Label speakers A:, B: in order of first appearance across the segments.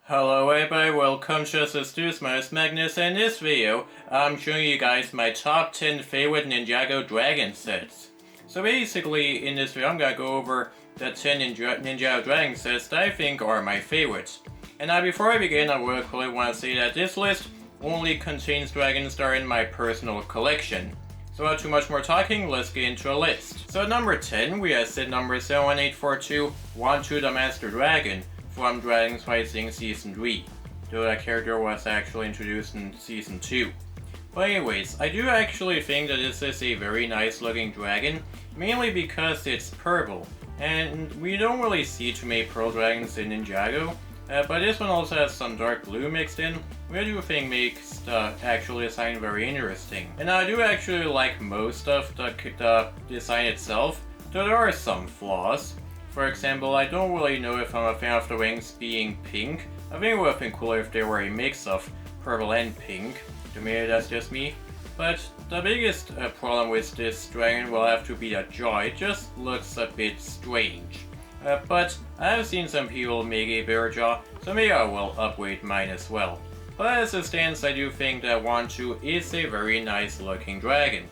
A: Hello everybody, welcome to Justice Magnus. In this video, I'm showing you guys my top 10 favorite Ninjago dragon sets. So basically, in this video I'm gonna go over the 10 Ninjago dragon sets that I think are my favorites. And now before I begin, I really want to say that this list only contains dragons that are in my personal collection. So without too much more talking, let's get into a list. So at number 10, we have set number 71842, Wantu the Master Dragon, from Dragon Fighting Season 3, though that character was actually introduced in Season 2. But anyways, I do actually think that this is a very nice looking dragon, mainly because it's purple, and we don't really see too many pearl dragons in Ninjago, but this one also has some dark blue mixed in, which I do think makes the actual design very interesting. And I do actually like most of the design itself, though there are some flaws. For example, I don't really know if I'm a fan of the wings being pink. I think it would have been cooler if they were a mix of purple and pink. To me, that's just me. But the biggest problem with this dragon will have to be the jaw. It just looks a bit strange. But I have seen some people make a better jaw, so maybe I will upgrade mine as well. But as it stands, I do think that Wantu is a very nice looking dragon.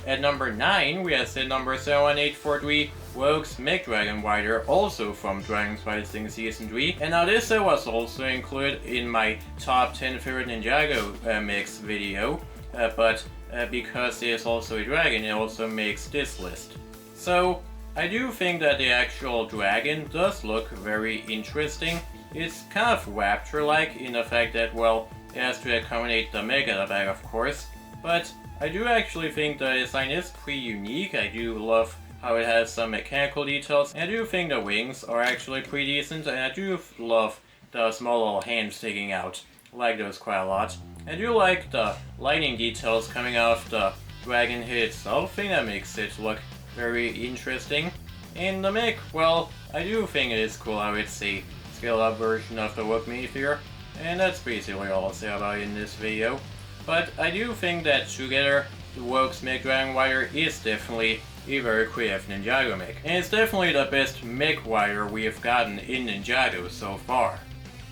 A: At number 9, we have set number 71843, Rogue's Mech Dragon Rider, also from Dragon Fighting Season 3. And now this set was also included in my top 10 favorite Ninjago mix video, but because it is also a dragon, it also makes this list. So I do think that the actual dragon does look very interesting. It's kind of Raptor-like in the fact that, well, it has to accommodate the mech at the back, of course, but I do actually think the design is pretty unique. I do love how it has some mechanical details, and I do think the wings are actually pretty decent, and I do love the small little hands sticking out. I like those quite a lot. I do like the lightning details coming out of the dragon head itself. I think that makes it look very interesting. And the mech, well, I do think it is cool how it's a scaled up version of the Rogue minifigure, and that's basically all I'll say about it in this video. But I do think that together, the Rogue's Mech Dragon Rider is definitely a very creative Ninjago mech. And it's definitely the best mech rider we have gotten in Ninjago so far.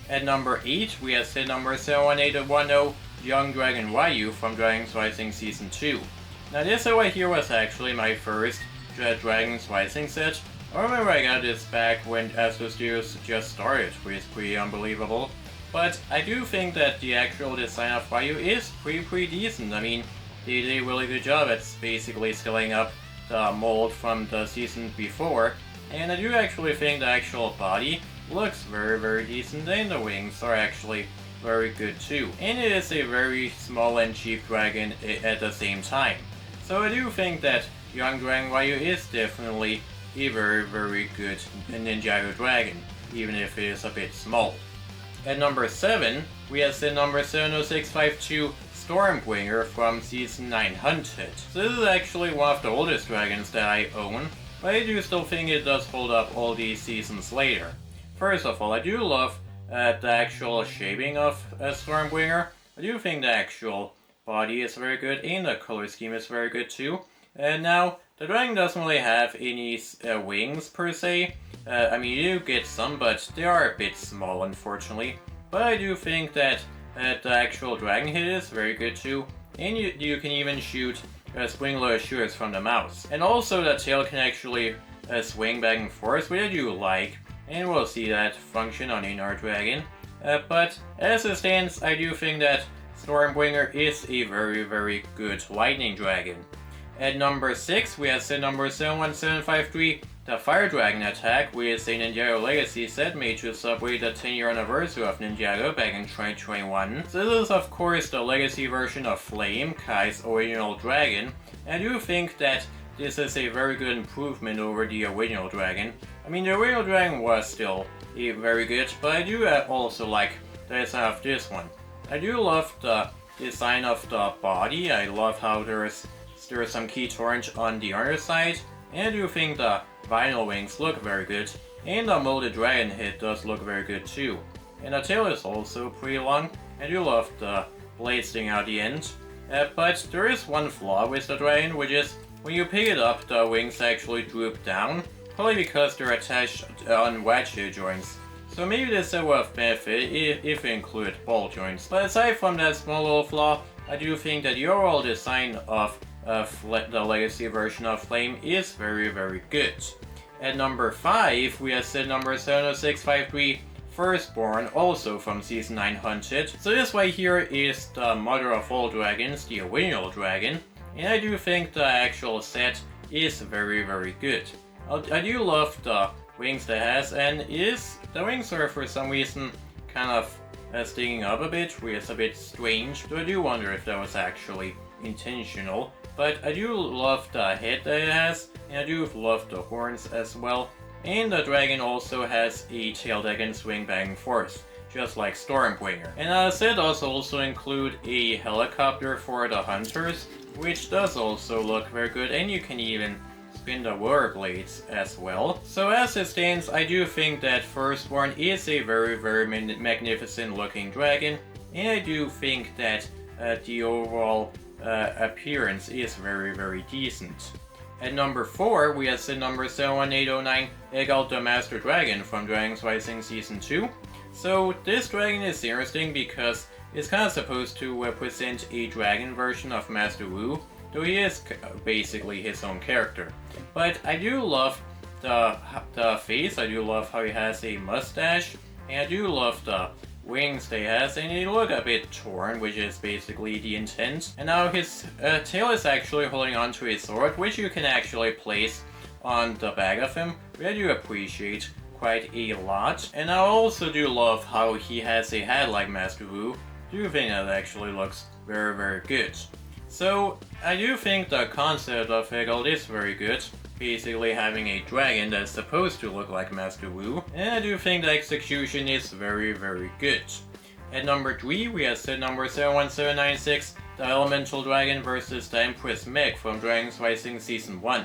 A: At number 8, we have set number 71810, Young Dragon Ryu from Dragon Fighting Season 2. Now this set right here was actually my first Dragon Fighting set. I remember I got this back when Astro Studios just started, which is pretty unbelievable. But I do think that the actual design of Ryu is pretty decent. I mean, they did a really good job at basically scaling up the mold from the season before. And I do actually think the actual body looks very decent, and the wings are actually very good too. And it is a very small and cheap dragon at the same time. So I do think that Young Dragon Ryu is definitely a very good Ninjago dragon, even if it is a bit small. At number 7, we have set number 70652, Stormbringer from Season 900. So this is actually one of the oldest dragons that I own, but I do still think it does hold up all these seasons later. First of all, I do love the actual shaping of Stormbringer. I do think the actual body is very good, and the color scheme is very good too. And now, the dragon doesn't really have any wings per se. I mean, you do get some, but they are a bit small, unfortunately. But I do think that the actual dragon head is very good too. And you can even shoot spring-loaded shooters from the mouth. And also the tail can actually swing back and forth, which I do like. And we'll see that function on another dragon. But as it stands, I do think that Stormbringer is a very good lightning dragon. At number 6, we have set number 71753, the Fire Dragon Attack, which is a Ninjago Legacy set made to celebrate the 10-year anniversary of Ninjago back in 2021. So this is of course the Legacy version of Flame, Kai's original dragon, and I do think that this is a very good improvement over the original dragon. I mean, the original dragon was still very good, but I do also like the design of this one. I do love the design of the body. I love how there's some keyed orange on the underside, and I do think the vinyl wings look very good, and the molded dragon head does look very good too. And the tail is also pretty long. I do love the blades sticking out the end. But there is one flaw with the dragon, which is when you pick it up, the wings actually droop down, probably because they're attached on wedge joints. So maybe this set would have benefited if it included ball joints. But aside from that small little flaw, I do think that the overall design of the Legacy version of Flame is very, very good. At number 5, we have set number 70653, Firstborn, also from Season 900. So this right here is the mother of all dragons, the original dragon, and I do think the actual set is very, very good. I do love the wings that it has, and the wings are for some reason kind of sticking up a bit, which is a bit strange, so I do wonder if that was actually intentional. But I do love the head that it has, and I do love the horns as well. And the dragon also has a tail that can swing back and forth, just like Stormbringer. And the set does also include a helicopter for the hunters, which does also look very good, and you can even spin the roller blades as well. So as it stands, I do think that Firstborn is a very, very magnificent looking dragon, and I do think that the overall appearance is very, very decent. At number 4, we have set number 71809, Egalt the Master Dragon from Dragon's Rising Season 2. So this dragon is interesting because it's kind of supposed to represent a dragon version of Master Wu, though he is basically his own character. But I do love the face, I do love how he has a mustache, and I do love the wings that he has, and they look a bit torn, which is basically the intent. And now his tail is actually holding onto a sword, which you can actually place on the back of him, which I do appreciate quite a lot. And I also do love how he has a head like Master Wu. I do think that actually looks very, very good. So I do think the concept of Egalt is very good, basically having a dragon that's supposed to look like Master Wu, and I do think the execution is very, very good. At number 3, we have set number 71796, the Elemental Dragon versus the Empress Meg from Dragon's Rising Season 1.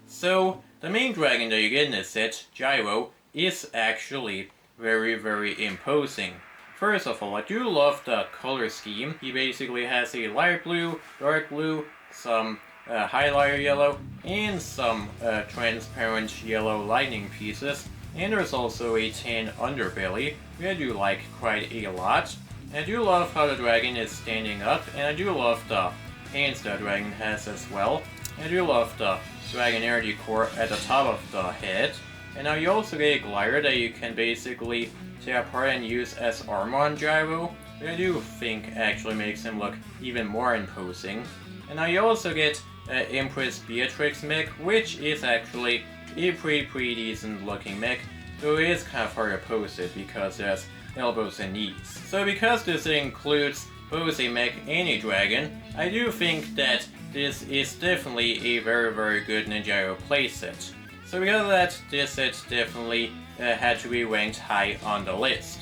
A: So the main dragon that you get in this set, Gyro, is actually very, very imposing. First of all, I do love the color scheme. He basically has a light blue, dark blue, some highlighter yellow, and some transparent yellow lightning pieces. And there's also a tan underbelly, which I do like quite a lot. And I do love how the dragon is standing up, and I do love the hands that the dragon has as well. And I do love the dragon energy core at the top of the head. And now you also get a glider that you can basically take apart and use as armor on Gyro, which I do think actually makes him look even more imposing. And now you also get Empress Beatrix mech, which is actually a pretty decent looking mech, though it is kind of hard to pose it because it has elbows and knees. So because this includes both a mech and a dragon, I do think that this is definitely a very, very good Ninjago playset. So because of that, this set definitely had to be ranked high on the list.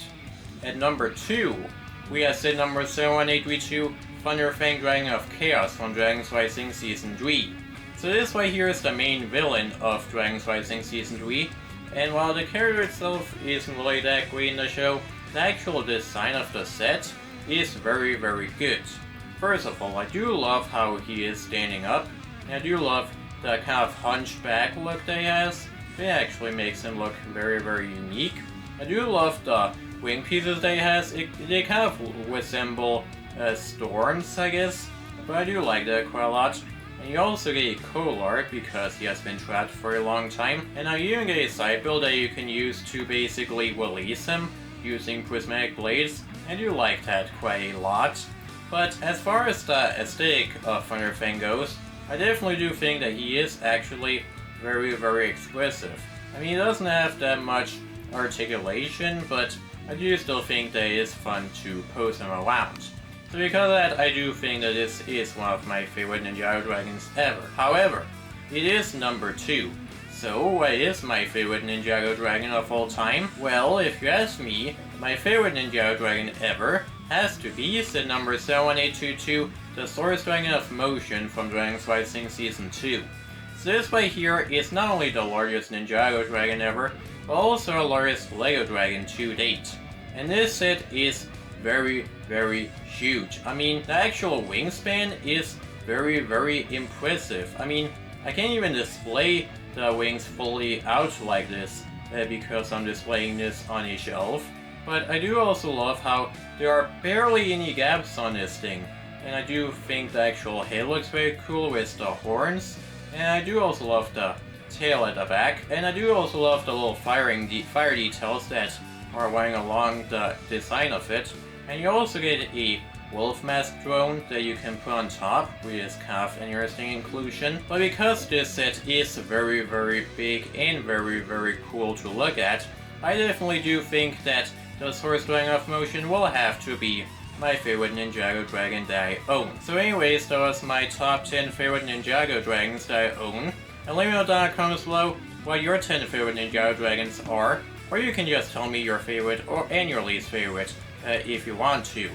A: At number 2, we have set number 71832, Thunderfang Dragon of Chaos from Dragon's Rising Season 3. So this right here is the main villain of Dragon's Rising Season 3, and while the character itself isn't really that great in the show, the actual design of the set is very, very good. First of all, I do love how he is standing up, and I do love the kind of hunchback look that he has. It actually makes him look very, very unique. I do love the wing pieces that he has. They kind of resemble storms, I guess, but I do like that quite a lot. And you also get a Kolar because he has been trapped for a long time. And now you even get a side build that you can use to basically release him using prismatic blades. I do like that quite a lot. But as far as the aesthetic of Thunderfang goes, I definitely do think that he is actually very, very expressive. I mean, he doesn't have that much articulation, but I do still think that it is fun to pose him around. So because of that, I do think that this is one of my favorite Ninjago dragons ever. However, it is number 2. So what is my favorite Ninjago dragon of all time? Well, if you ask me, my favorite Ninjago dragon ever has to be set number 71822, the Source Dragon of Motion from Dragon's Rising Season 2. So this right here is not only the largest Ninjago dragon ever, but also the largest LEGO dragon to date. And this set is very, very huge. I mean, the actual wingspan is very, very impressive. I mean, I can't even display the wings fully out like this because I'm displaying this on a shelf. But I do also love how there are barely any gaps on this thing. And I do think the actual head looks very cool with the horns. And I do also love the tail at the back. And I do also love the little fire details that are running along the design of it. And you also get a wolf mask drone that you can put on top, which is kind of an interesting inclusion. But because this set is very big and very cool to look at, I definitely do think that the sword throwing off motion will have to be my favorite Ninjago dragon that I own. So anyways, that was my top 10 favorite Ninjago dragons that I own. And let me know down in the comments below what your 10 favorite Ninjago dragons are. Or you can just tell me your favorite and your least favorite if you want to.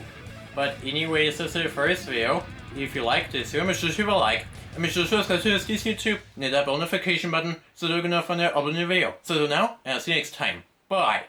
A: But anyways, this is the first video. If you like this video, make sure to leave a like. And make sure to subscribe to this YouTube and hit that bell notification button so you're gonna find that uploading video. So now, and I'll see you next time. Bye!